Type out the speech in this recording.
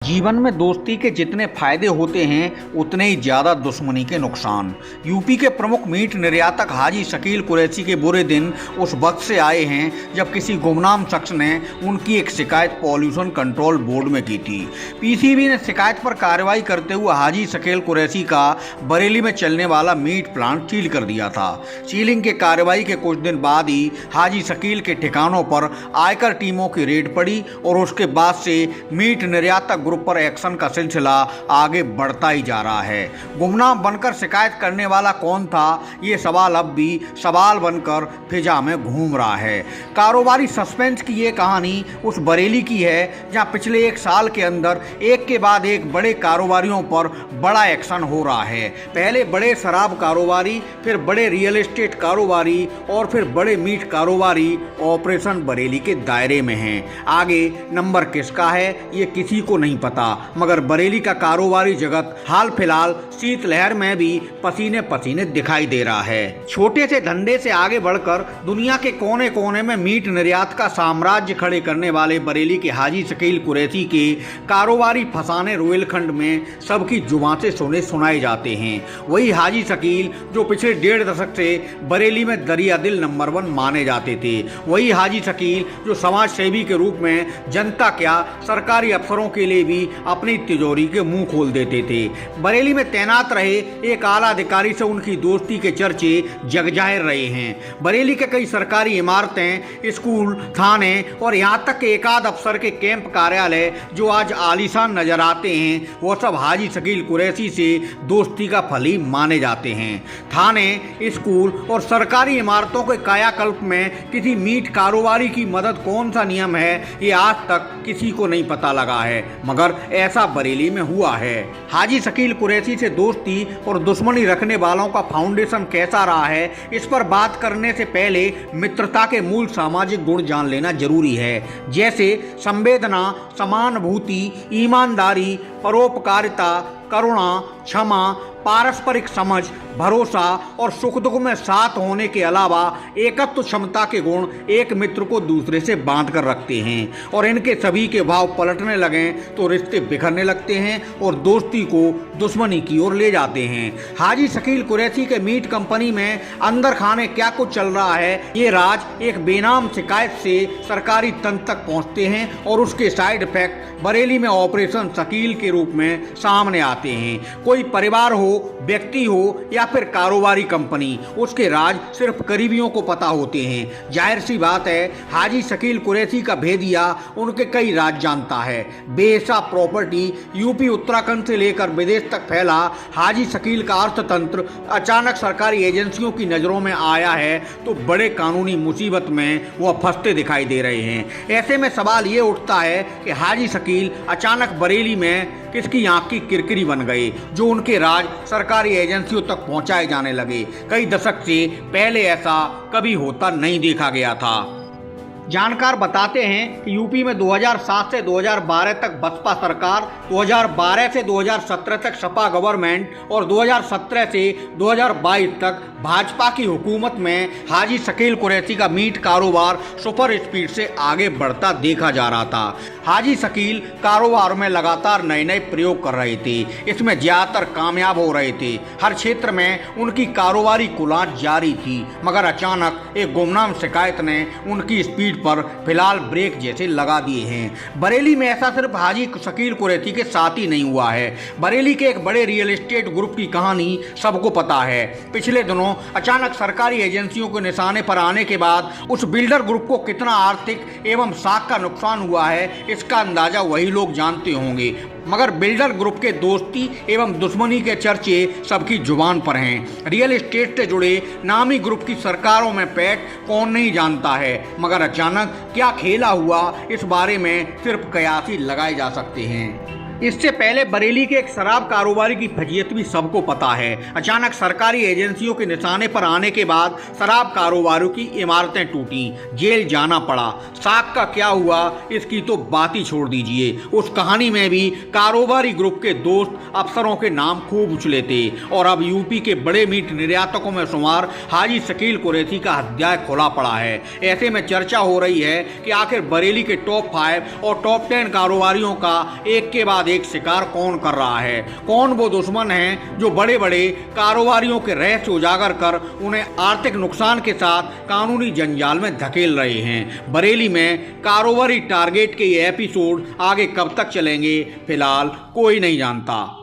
जीवन में दोस्ती के जितने फायदे होते हैं उतने ही ज्यादा दुश्मनी के नुकसान। यूपी के प्रमुख मीट निर्यातक हाजी शकील कुरैशी के बुरे दिन उस वक्त से आए हैं जब किसी गुमनाम शख्स ने उनकी एक शिकायत पॉल्यूशन कंट्रोल बोर्ड में की थी। पीसीबी ने शिकायत पर कार्रवाई करते हुए हाजी शकील कुरैशी का बरेली में चलने वाला मीट प्लांट सील कर दिया था। सीलिंग के कार्रवाई के कुछ दिन बाद ही हाजी शकील के ठिकानों पर आयकर टीमों की रेड पड़ी और उसके बाद से मीट निर्यातक ग्रुप पर एक्शन का सिलसिला आगे बढ़ता ही जा रहा है। गुमनाम बनकर शिकायत करने वाला कौन था, ये सवाल अब भी सवाल बनकर फिजा में घूम रहा है। कारोबारी सस्पेंस की ये कहानी उस बरेली की है जहां पिछले एक साल के अंदर एक के बाद एक बड़े कारोबारियों पर बड़ा एक्शन हो रहा है। पहले बड़े शराब कारोबारी, फिर बड़े रियल एस्टेट कारोबारी और फिर बड़े मीट कारोबारी ऑपरेशन बरेली के दायरे में हैं। आगे नंबर किसका है ये किसी को नहीं पता, मगर बरेली का कारोबारी जगत हाल फिलहाल शीतलहर में भी पसीने पसीने दिखाई दे रहा है। छोटे से धंधे से आगे बढ़कर दुनिया के कोने कोने में मीट निर्यात का साम्राज्य खड़े करने वाले बरेली के हाजी शकील कुरैशी के कारोबारी फसाने रोहिलखंड में सबकी जुबान से सुने सुनाए जाते हैं। वही हाजी शकील जो पिछले 1.5 दशक से बरेली में दरिया दिल नंबर 1 माने जाते थे। वही हाजी शकील जो समाज सेवी के रूप में जनता क्या सरकारी अफसरों के लिए भी अपनी तिजोरी के मुंह खोल देते थे। बरेली में तैनात रहे एक आला अधिकारी से उनकी दोस्ती के चर्चे जग जाहिर रहे हैं। बरेली के कई सरकारी इमारतें, स्कूल, थाने और यहाँ तक के एकाध अफसर के कैंप कार्यालय जो आज आलीशान नजर आते हैं वो सब हाजी शकील कुरैशी से दोस्ती का फल ही माने जाते हैं। थाने, स्कूल और सरकारी इमारतों के कायाकल्प में किसी मीट कारोबारी की मदद कौन सा नियम है ये आज तक किसी को नहीं पता लगा है, मगर ऐसा बरेली में हुआ है। हाजी शकील कुरैशी से दोस्ती और दुश्मनी रखने वालों का फाउंडेशन कैसा रहा है, इस पर बात करने से पहले मित्रता के मूल सामाजिक गुण जान लेना जरूरी है, जैसे संवेदना, समानुभूति, ईमानदारी, परोपकारिता, करुणा, क्षमा, पारस्परिक समझ, भरोसा और सुख दुख में साथ होने के अलावा एकत्व क्षमता के गुण एक मित्र को दूसरे से बांध कर रखते हैं। और इनके सभी के भाव पलटने लगें तो रिश्ते बिखरने लगते हैं और दोस्ती को दुश्मनी की ओर ले जाते हैं। हाजी शकील कुरैशी के मीट कंपनी में अंदर खाने क्या कुछ चल रहा है ये राज एक बेनाम शिकायत से सरकारी तंत्र तक पहुंचते हैं और उसके साइड इफेक्ट बरेली में ऑपरेशन शकील के रूप में सामने आते हैं। कोई परिवार हो, व्यक्ति हो या फिर कारोबारी कंपनी, उसके राज सिर्फ करीबियों को पता होते हैं। जाहिर सी बात है हाजी शकील कुरैशी का भेदिया उनके कई राज जानता है। बेहिसाब प्रॉपर्टी यूपी उत्तराखंड से लेकर विदेश तक फैला हाजी शकील का अर्थतंत्र अचानक सरकारी एजेंसियों की नजरों में आया है तो बड़े कानूनी मुसीबत में वह फंसते दिखाई दे रहे हैं। ऐसे में सवाल ये उठता है कि हाजी शकील अचानक बरेली में किसकी आंख की किरकिरी बन गए जो उनके राज सरकारी एजेंसियों तक पहुंचाए जाने लगे। कई दशक से पहले ऐसा कभी होता नहीं देखा गया था। जानकार बताते हैं कि यूपी में 2007 से 2012 तक बसपा सरकार, 2012 से 2017 तक सपा गवर्नमेंट और 2017 से 2022 तक भाजपा की हुकूमत में हाजी शकील कुरैशी का मीट कारोबार सुपर स्पीड से आगे बढ़ता देखा जा रहा था। हाजी शकील कारोबार में लगातार नए नए प्रयोग कर रहे थे, इसमें ज़्यादातर कामयाब हो रहे थे। हर क्षेत्र में उनकी कारोबारी कुलाट जारी थी, मगर अचानक एक गुमनाम शिकायत ने उनकी स्पीड पर फिलहाल ब्रेक जैसे लगा दिए हैं। बरेली में ऐसा सिर्फ हाजी शकील कुरैशी के साथ ही नहीं हुआ है। बरेली के एक बड़े रियल एस्टेट ग्रुप की कहानी सबको पता है। पिछले दिनों अचानक सरकारी एजेंसियों के निशाने पर आने के बाद उस बिल्डर ग्रुप को कितना आर्थिक एवं साख का नुकसान हुआ है इसका अंदाजा वही लोग जानते होंगे, मगर बिल्डर ग्रुप के दोस्ती एवं दुश्मनी के चर्चे सबकी जुबान पर हैं। रियल एस्टेट से जुड़े नामी ग्रुप की सरकारों में पैठ कौन नहीं जानता है, मगर अचानक क्या खेला हुआ इस बारे में सिर्फ कयास ही लगाए जा सकते हैं। इससे पहले बरेली के एक शराब कारोबारी की फजीयत भी सबको पता है। अचानक सरकारी एजेंसियों के निशाने पर आने के बाद शराब कारोबारियों की इमारतें टूटी, जेल जाना पड़ा। साख का क्या हुआ इसकी तो बात ही छोड़ दीजिए। उस कहानी में भी कारोबारी ग्रुप के दोस्त अफसरों के नाम खूब उछले थे और अब यूपी के बड़े मीट निर्यातकों में शुमार हाजी शकील कुरैशी का अध्याय खुला पड़ा है। ऐसे में चर्चा हो रही है कि आखिर बरेली के टॉप 5 और टॉप 10 कारोबारियों का एक के बाद एक शिकार कौन कर रहा है, कौन वो दुश्मन है जो बड़े बड़े कारोबारियों के रहस्य उजागर कर उन्हें आर्थिक नुकसान के साथ कानूनी जंजाल में धकेल रहे हैं। बरेली में कारोबारी टारगेट के ये एपिसोड आगे कब तक चलेंगे, फिलहाल कोई नहीं जानता।